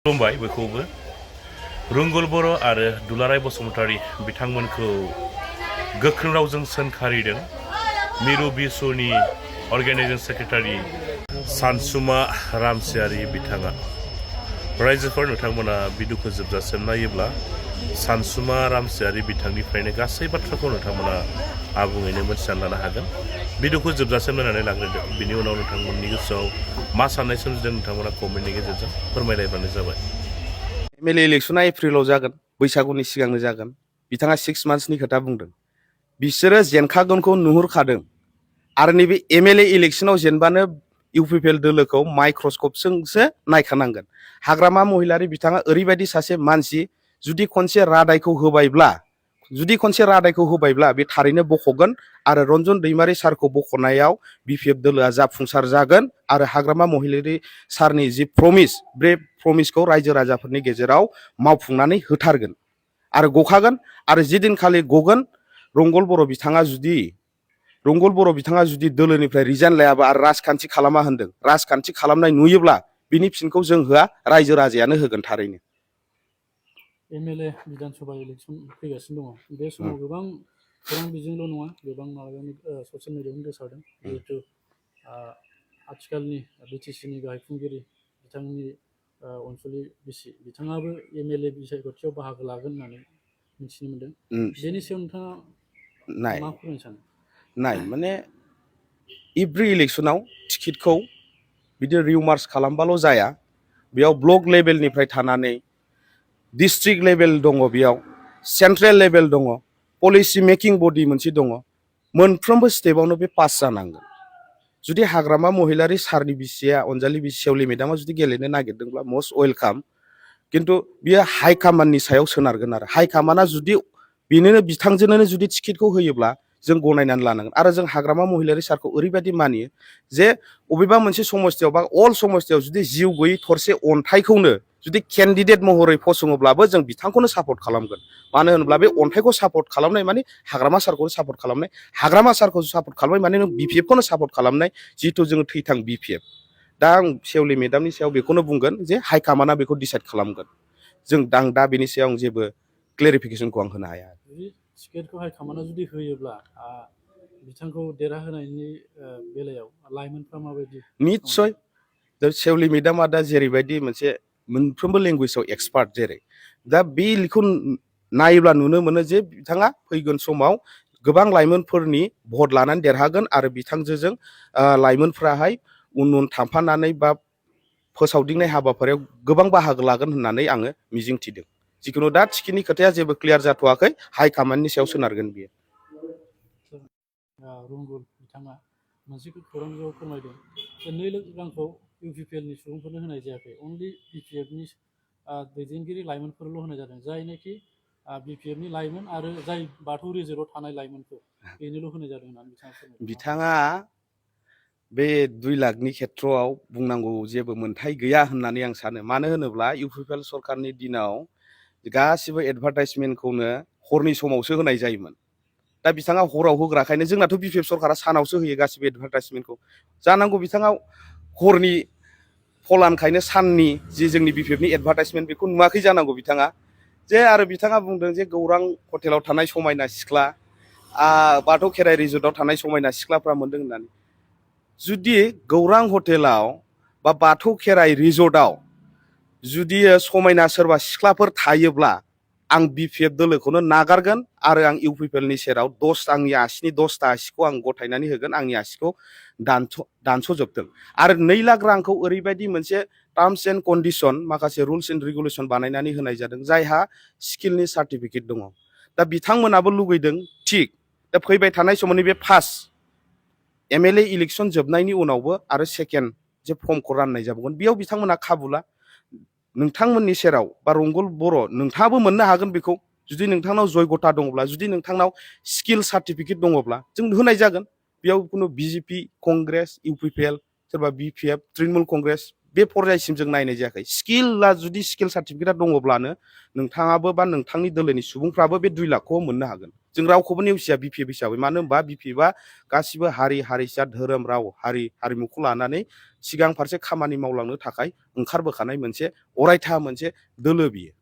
खुलुमबाय बयखौबो रंगुल बर' आरो दुलाराय बसुमतारी बिथांमोनखौ गोख्रों रावजों सोंखारिदों मिरु BSUनि अर्गेनाइजिं सेक्रेटारि सानसुमा रामचियारी बिथाङा। रायजोफोर नोंथांमोना बिदुखौ जोबजासिम नायोब्ला सानसुमा रामचियारी बिथांनिफ्रायनो गासै बाथ्राखौ नोंथांमोना आबुङैनो मोनथिनानै लानो हागोन। बिदुखौ जोबजासिम नायनानै लाग्रोदो, बिनि उनाव नोंथांमोननि गोसोआव मा साननाय सोमजिदों नोंथांमोना कमेन्टनि गेजेरजों फोरमायलायबानो जाबाय। एमएलए इलेक्शना एप्रिलाव जागोन, बैसागुनि सिगांनो जागोन। बिथाङा 6 मान्थ्सनि खोथा बुंदों। बिसोरो जेनखागोनखौ नुहुरखादों आरो नैबे एमएलए इलेक्शनाव जेनबानो इउपिपिएल दोलोखौ माइक्रस्कपजोंसो नायखानांगोन। हाग्रामा महिलारि बिथाङा ओरैबायदि सासे मानसि, जुदि खनसे रादायखौ होबायब्ला बे थारैनो बख'गोन आरो रन्जन दैमारि सारखौ बख'नायाव बिपिएफ दोलोआ जाफुंसार जागोन आरो हाग्रामा महिलारि सारनि जि प्रमिस, बे प्रमिसखौ रायजो राजाफोरनि गेजेराव मावफुंनानै होथारगोन आरो गखागोन। आरो जिदिनखालि गगोन रंगुल बर' बिथाङा जुदि दोलोनिफ्राय रिजाइन लायाबा आरो राजखान्थि खालामा होनदों, राजखान्थि खालामनाय नुयोब्ला बिनि फिनखौ जों होआ, रायजो राजायानो होगोन थारैनो। एमएलए विधानसभा इलेक्शन फैगासिनो दङ। बे समाव गोबां खौरां बिजोंल' नङा, गोबां माबायावनो ससियेल मिडियायावनो गोसारदों। जिहेतु आथिखालनि बिटिसिनि गाहाय खुंगिरि बिथांनि अनसुलि बिसि बिथाङाबो एमएलए बिसायख'थियाव बाहागो लागोन होननानै मिथिनो मोन्दों। बेनि सायाव नोंथाङा मा फोरमायनो सानो? माने एभ्रि इलेक्शनाव टिकेटखौ बिदि रिउमार्स खालामबाल' जाया। बेयाव ब्लक लेभेलनिफ्राय थानानै डिस्ट्रिक्ट लेभेल दङ, बेयाव सेन्ट्रेल लेभेल दङ, पलिसि मेकिं बडि मोनसे दङ। मोनफ्रोमबो स्टेपआवनो बे पास जानांगोन। जुदि हाग्रामा महिलारि सारनि बिसिया अनजालि सेवलि मेदामा जुदि गेलेनो नागिरदोंब्ला मस्ट वेलकाम, खिन्थु बियो हाइकामान्डनि सायाव सोनारगोन आरो हाइकामान्डआ जुदि बेनोनो बिथांजोंनो जुदि टिकेटखौ होयोब्ला जों गनायनानै लानांगोन। आरो जों हाग्रामा महिलारि सारखौ ओरैबायदि मानियो जे अबेबा मोनसे समस्थियाव बा अल समस्थियाव जुदि जिउ गैयै थरसे अन्थाइखौनो जुदि केन्डिडेट महरै फसङोब्लाबो जों बिथांखौनो सापर्ट खालामगोन। मानो होनोब्ला बे अन्थाइखौ सापर्ट खालामनाय माने हाग्रामा सारखौनो सापर्ट खालामनाय, हाग्रामा सारखौ सापर्ट खालामनाय माने नों बिपिएफखौनो सापर्ट खालामनाय, जिहेथु जोङो थैथां बिपिएफ। दा आं सेवलि मेदामनि सायाव बेखौनो बुंगोन जे हाइकामान्डआ बेखौ डिसाइड खालामगोन। आं दा बेनि सायाव आं जेबो क्लेरिफिकेसनखौ आं होनो हाया। जुदि टिकेटखौ हाइकामान्डआ जुदि होयोब्ला बिथांखौ देरहाहोनायनि बेलायाव लाइमोनफ्रा माबायदि? निस्सय सेवलि मेदामा दा जेरैबायदि मोनसे मोनफ्रोमबो लेंगुवेजाव एक्सपार्ट, जेरै दा बेखौ नायोब्ला नुनो मोनो जे बिथाङा फैगोन समाव गोबां लाइमोनफोरनि भट लानानै देरहागोन आरो बिथांजों लाइमोनफ्राहाय उन थांफानानै बा फोसावदिंनाय हाबाफारियाव गोबां बाहागो लागोन होननानै आङो मिजिंथिदों। जिखुनु दा टिकेटनि खोथाया जेबो क्लियार जाथ'वाखै, हाइकामान्डनि सायाव सोनारगोन बियो। रंगुल बिथाङा मोनसे खौरां बिजोङाव फोरमायदों जे 2 लाख रांखौ इउपिपिएलनि सुबुंफोरनो होनाय जायाखै, अनलि बिपिएफनि दैदेनगिरि लाइमोनफोरल' होनाय जादों। जायनाखि बिपिएफनि लाइमोन आरो जाय बाथौ रिजर्टआव थानाय लाइमोनफोर, बेनोल' होनाय जादों होननानै बिथाङा फोरमायदों। बिथाङा बे 2 लाखनि खेथ्रआव बुंनांगौ जेबो मोन्थाय गैया होननानै आं सानो। मानो होनोब्ला इउपिपिएल सरकारनि दिनाव गासिबो एडभार्टाइजमेन्टखौनो हरनि समावसो होनाय जायोमोन। दा बिथाङा हराव होग्राखायनो, जोंनाथ' बिपिएफ सरकारा सानावसो होयो गासिबो एडभार्टाइजमेन्टखौ। जानांगौ बिथाङा हरनि फलानखायनो साननि जि जोंनि बिपिएफनि एडभार्टाइजमेन्ट बेखौ नुवाखै जानांगौ बिथाङा। आरो बिथाङा बुंदों जे गौरां हटेलाव थानाय समायना सिख्ला, बाथौ खेराइ रिजर्टआव थानाय समायना सिख्लाफ्रा मोनदों होननानै। जुदि गौरां हटेलाव बा बाथौ खेराइ रिजर्टआव जुदि समायना सोरबा सिख्लाफोर थायोब्ला आं बिपिएफ दोलोखौनो नागारगोन आरो आं इउपिपिएलनि सेराव आंनि आसिनि 10टा आसिखौ आं गथायनानै होगोन, आंनि आसिखौ दानस'जोबदों। आरो 2 लाख रांखौ ओरैबायदि मोनसे टार्म्स एन्ड कन्डिसन, माखासे रुल्स एन्ड रेगुलेसन बानायनानै होनाय जादों, जायहा स्किलनि सार्टिफिकेट दङ। दा बिथांमोनाबो लुगैदों, थिग दा फैबाय थानाय समावनो बे फार्स्ट एमएलए इलेक्शन जोबनायनि उनावबो आरो सेकेन्ड जे फर्मखौ राननाय जाबावगोन, बेयाव बिथांमोना खाबुला नोंथांमोननि सेराव बा रंगुल बर' नोंथाङाबो मोननो हागोन बेखौ। जुदि नोंथांनाव जयगथा दङब्ला, जुदि नोंथांनाव स्किल सार्टिफिकेट दङब्ला जों होनाय जागोन। बेयाव खुनु बिजेपि, कंग्रेस, इउपिपिएल, सोरबा बिपिएफ, तृणमूल कंग्रेस बे पर्यायसिम जों नायनाय जायाखै। जुदि स्किल सार्टिफिकेटआ दङब्लानो नोंथाङाबो बा नोंथांनि दोलोनि सुबुंफ्राबो बे 2 लाखखौ मोननो हागोन। जों रावखौबो नेवसिया बिपिएफ हिसाबै, मानो होनबा बिपिएफआ गासिबो हारि हारिसा, धोरोम, राव, हारिमुखौ लानानै सिगां फारसे खामानि मावलांनो थाखाय ओंखारबोखानाय मोनसे अरायथा मोनसे दोलो बियो।